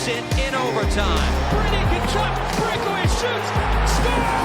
takes it in overtime. Brady Tkachuk, breakaway shoots, scores!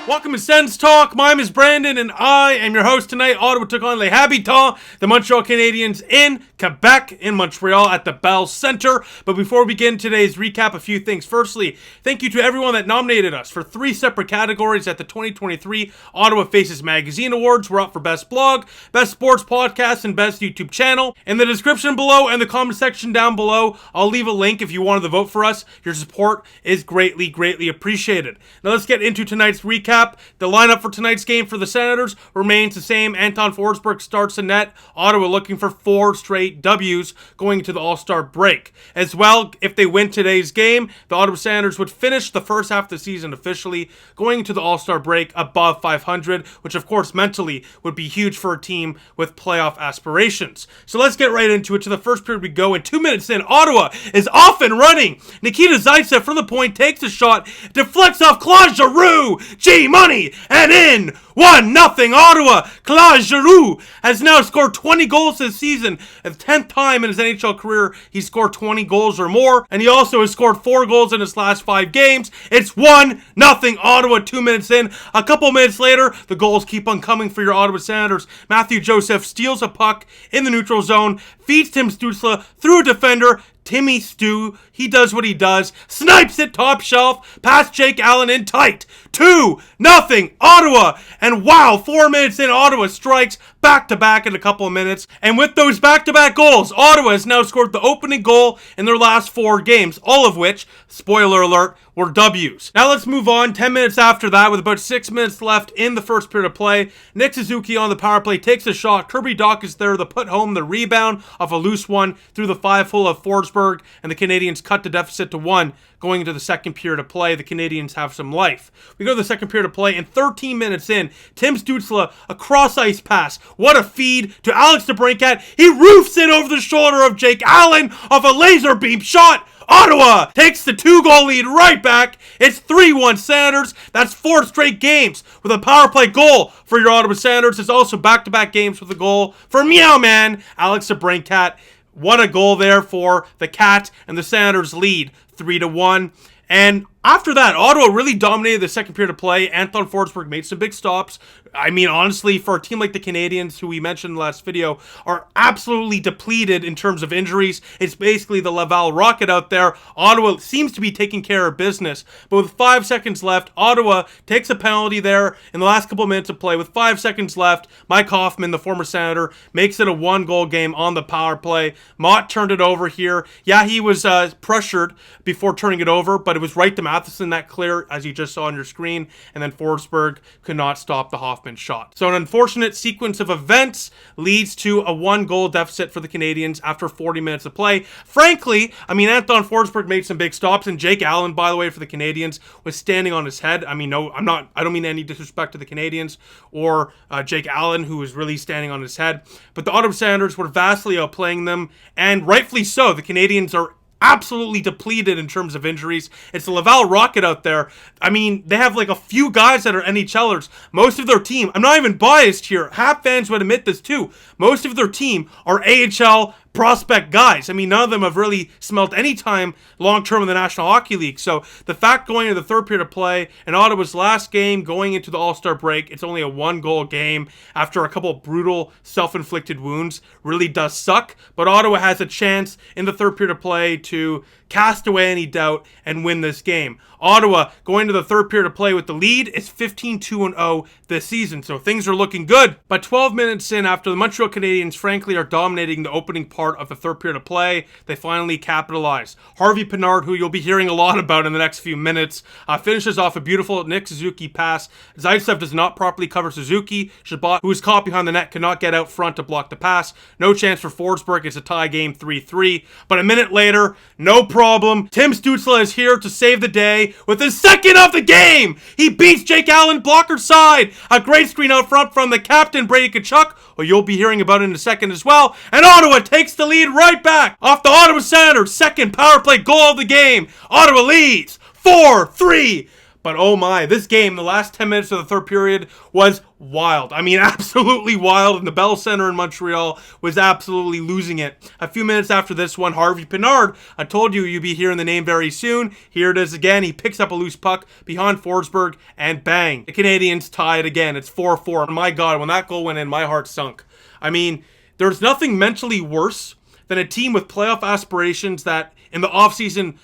Welcome to SENS Talk. My name is Brandon, and I am your host tonight. Ottawa took on Les Habitants, the Montreal Canadiens, in Quebec, in Montreal, at the Bell Centre. But before we begin today's recap, a few things. Firstly, thank you to everyone that nominated us for 3 separate categories at the 2023 Ottawa Faces Magazine Awards. We're up for Best Blog, Best Sports Podcast, and Best YouTube Channel. In the description below and the comment section down below, I'll leave a link if you wanted to vote for us. Your support is greatly, greatly appreciated. Now let's get into tonight's recap. The lineup for tonight's game for the Senators remains the same. Anton Forsberg starts the net. Ottawa looking for 4 straight W's going into the All-Star break. As well, if they win today's game, the Ottawa Senators would finish the first half of the season officially going into the All-Star break above 500, which of course mentally would be huge for a team with playoff aspirations. So let's get right into it. To the first period we go, and 2 minutes in, Ottawa is off and running. Nikita Zaitsev from the point takes a shot, deflects off Claude Giroux. Money, and in 1-0 Ottawa. Claude Giroux has now scored 20 goals this season. The 10th time in his NHL career he scored 20 goals or more, and he also has scored 4 goals in his last 5 games. It's 1-0 Ottawa 2 minutes in. A couple minutes later, the goals keep on coming for your Ottawa Senators. Matthew Joseph steals a puck in the neutral zone, feeds Tim Stützle through a defender. Timmy Stu, he does what he does, snipes it top shelf, past Jake Allen in tight. 2-0 Ottawa. And wow, 4 minutes in, Ottawa strikes back-to-back in a couple of minutes. And with those back-to-back goals, Ottawa has now scored the opening goal in their last 4 games, all of which, spoiler alert, were W's. Now let's move on. 10 minutes after that, with about 6 minutes left in the first period of play, Nick Suzuki on the power play takes a shot. Kirby Dach is there to put home the rebound off a loose one through the 5-hole of Forsberg, and the Canadiens cut the deficit to 1. Going into the second period of play, the Canadiens have some life. We go to the second period of play, and 13 minutes in, Tim Stützle, a cross-ice pass. What a feed to Alex DeBrincat. He roofs it over the shoulder of Jake Allen off a laser beam shot. Ottawa takes the 2-goal lead right back. It's 3-1 Senators. That's 4 straight games with a power play goal for your Ottawa Senators. It's also back-to-back games with a goal for Meow Man, Alex DeBrincat. What a goal there for the Cat, and the Senators lead 3-1. And after that, Ottawa really dominated the second period of play. Anton Forsberg made some big stops. I mean, honestly, for a team like the Canadiens, who we mentioned in the last video, are absolutely depleted in terms of injuries. It's basically the Laval Rocket out there. Ottawa seems to be taking care of business. But with 5 seconds left, Ottawa takes a penalty there in the last couple of minutes of play. With 5 seconds left, Mike Hoffman, the former Senator, makes it a 1-goal game on the power play. Mott turned it over here. Yeah, he was pressured before turning it over, but it was right to Matheson that clear, as you just saw on your screen, and then Forsberg could not stop the Hoffman shot. So an unfortunate sequence of events leads to a 1-goal deficit for the Canadiens after 40 minutes of play. Frankly, I mean, Anton Forsberg made some big stops, and Jake Allen, by the way, for the Canadiens, was standing on his head. I mean, no, I don't mean any disrespect to the Canadiens or Jake Allen, who was really standing on his head, but the Ottawa Senators were vastly outplaying them, and rightfully so. The Canadiens are absolutely depleted in terms of injuries. It's the Laval Rocket out there. I mean, they have like a few guys that are NHLers. Most of their team, I'm not even biased here, Hab fans would admit this too, most of their team are AHL prospect guys. I mean, none of them have really smelt any time long-term in the National Hockey League. So the fact going into the third period of play, and Ottawa's last game going into the All-Star break, it's only a 1-goal game after a couple of brutal self-inflicted wounds, really does suck. But Ottawa has a chance in the third period of play to cast away any doubt and win this game. Ottawa going to the third period of play with the lead is 15-2-0 this season, so things are looking good. But 12 minutes in, after the Montreal Canadiens frankly are dominating the opening part of the third period of play, they finally capitalize. Harvey Pinard, who you'll be hearing a lot about in the next few minutes, finishes off a beautiful Nick Suzuki pass. Zaitsev does not properly cover Suzuki. Chabot, who is caught behind the net, cannot get out front to block the pass. No chance for Forsberg. It's a tie game 3-3. But a minute later, no problem. Tim Stützle is here to save the day with his second of the game. He beats Jake Allen blocker side. A great screen out front from the captain, Brady Tkachuk, who you'll be hearing about in a second as well. And Ottawa takes the lead right back off the Ottawa Senators' second power play goal of the game. Ottawa leads 4-3. But oh my, this game, the last 10 minutes of the third period was wild. I mean, absolutely wild. And the Bell Center in Montreal was absolutely losing it. A few minutes after this one, Harvey Pinard, I told you you'd be hearing the name very soon. Here it is again. He picks up a loose puck behind Forsberg, and bang, the Canadiens tie it again. It's 4-4. My God, when that goal went in, my heart sunk. I mean, there's nothing mentally worse than a team with playoff aspirations that in the offseason,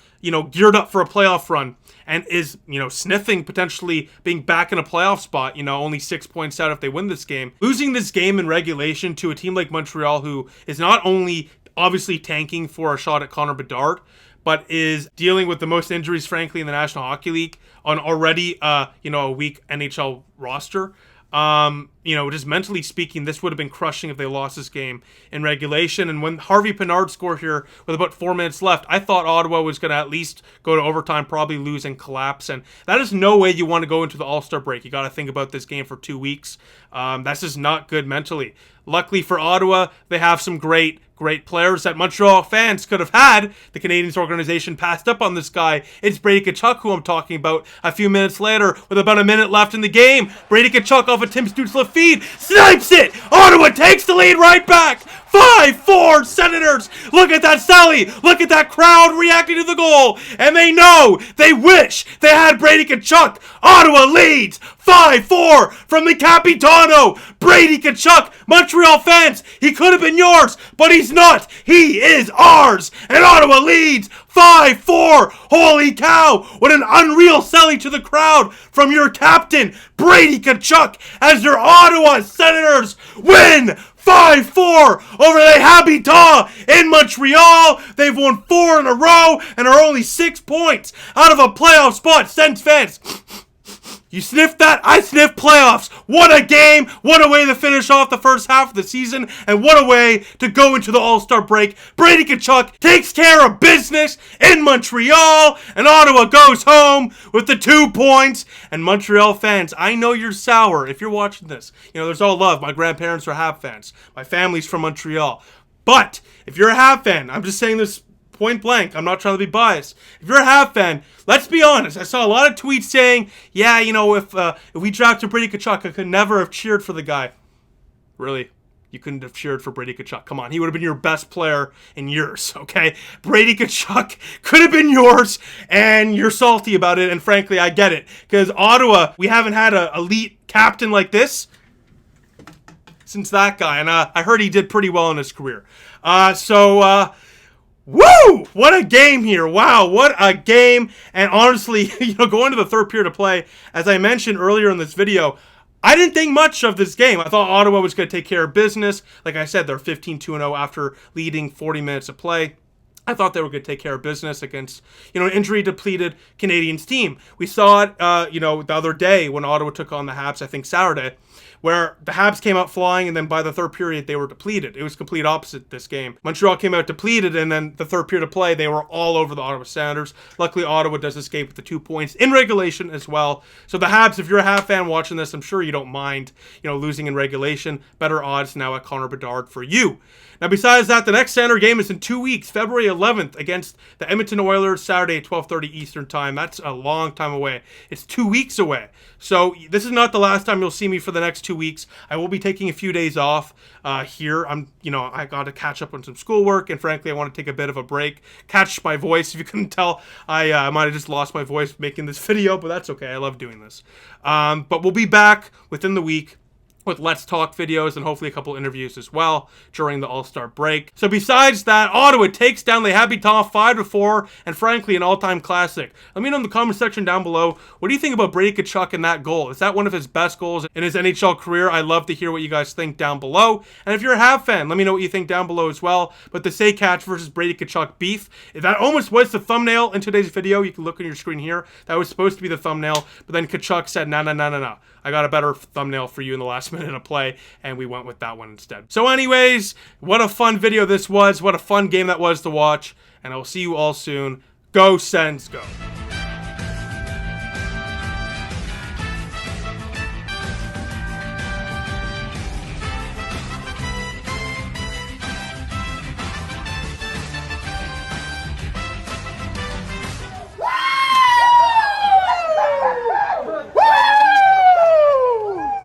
geared up for a playoff run and is, sniffing potentially being back in a playoff spot, only 6 points out if they win this game. Losing this game in regulation to a team like Montreal, who is not only obviously tanking for a shot at Connor Bedard, but is dealing with the most injuries, frankly, in the National Hockey League on already, a weak NHL roster. Just mentally speaking, this would have been crushing if they lost this game in regulation. And when Harvey Pinard scored here with about 4 minutes left, I thought Ottawa was going to at least go to overtime, probably lose and collapse. And that is no way you want to go into the All-Star break. You got to think about this game for 2 weeks. That's just not good mentally. Luckily for Ottawa, they have some great players that Montreal fans could have had. The Canadiens organization passed up on this guy. It's Brady Tkachuk, who I'm talking about. A few minutes later, with about a minute left in the game, Brady Tkachuk off a Tim Stützle feed, snipes it! Ottawa takes the lead right back! 5-4 Senators! Look at that Sally! Look at that crowd reacting to the goal! And they know, they wish they had Brady Tkachuk! Ottawa leads 5-4 from the Capitano! Brady Tkachuk! Montreal fans, he could have been yours, but he's not! He is ours! And Ottawa leads 5-4! Holy cow! What an unreal selling to the crowd from your captain, Brady Tkachuk, as your Ottawa Senators win 5-4 over the Habitants in Montreal. They've won 4 in a row and are only 6 points out of a playoff spot. SENS fans, you sniffed that? I sniffed playoffs. What a game. What a way to finish off the first half of the season. And what a way to go into the All-Star break. Brady Tkachuk takes care of business in Montreal. And Ottawa goes home with the 2 points. And Montreal fans, I know you're sour if you're watching this. There's all love. My grandparents are Habs fans. My family's from Montreal. But if you're a Habs fan, I'm just saying this point blank, I'm not trying to be biased. If you're a Habs fan, let's be honest. I saw a lot of tweets saying, yeah, if we drafted Brady Tkachuk, I could never have cheered for the guy. Really? You couldn't have cheered for Brady Tkachuk. Come on, he would have been your best player in years, okay? Brady Tkachuk could have been yours, and you're salty about it, and frankly, I get it. Because Ottawa, we haven't had an elite captain like this since that guy, and I heard he did pretty well in his career. Woo! What a game here. Wow, what a game. And honestly, going to the third period of play, as I mentioned earlier in this video, I didn't think much of this game. I thought Ottawa was going to take care of business. Like I said, they're 15-2-0 after leading 40 minutes of play. I thought they were going to take care of business against, an injury-depleted Canadiens team. We saw it, the other day when Ottawa took on the Habs, I think Saturday, where the Habs came out flying, and then by the third period, they were depleted. It was complete opposite this game. Montreal came out depleted, and then the third period of play, they were all over the Ottawa Senators. Luckily, Ottawa does escape with the 2 points in regulation as well. So the Habs, if you're a Habs fan watching this, I'm sure you don't mind, losing in regulation. Better odds now at Connor Bedard for you. Now, besides that, the next Senator game is in 2 weeks, February 11th, against the Edmonton Oilers, Saturday at 12:30 Eastern Time. That's a long time away. It's 2 weeks away. So this is not the last time you'll see me for the next 2 weeks. I will be taking a few days off here. I got to catch up on some schoolwork, and frankly, I want to take a bit of a break, catch my voice. If you couldn't tell, I might have just lost my voice making this video, but that's okay. I love doing this. But we'll be back within the week with Let's Talk videos and hopefully a couple interviews as well during the All-Star break. So besides that, Ottawa takes down Les Habitants 5-4, and frankly, an all-time classic. Let me know in the comment section down below, what do you think about Brady Tkachuk and that goal? Is that one of his best goals in his NHL career? I'd love to hear what you guys think down below. And if you're a Habs fan, let me know what you think down below as well. But the Say-Catch versus Brady Tkachuk beef, that almost was the thumbnail in today's video. You can look on your screen here. That was supposed to be the thumbnail, but then Tkachuk said, no. I got a better thumbnail for you in the last minute of play, and we went with that one instead. So anyways, what a fun video this was. What a fun game that was to watch, and I will see you all soon. Go Sens, go.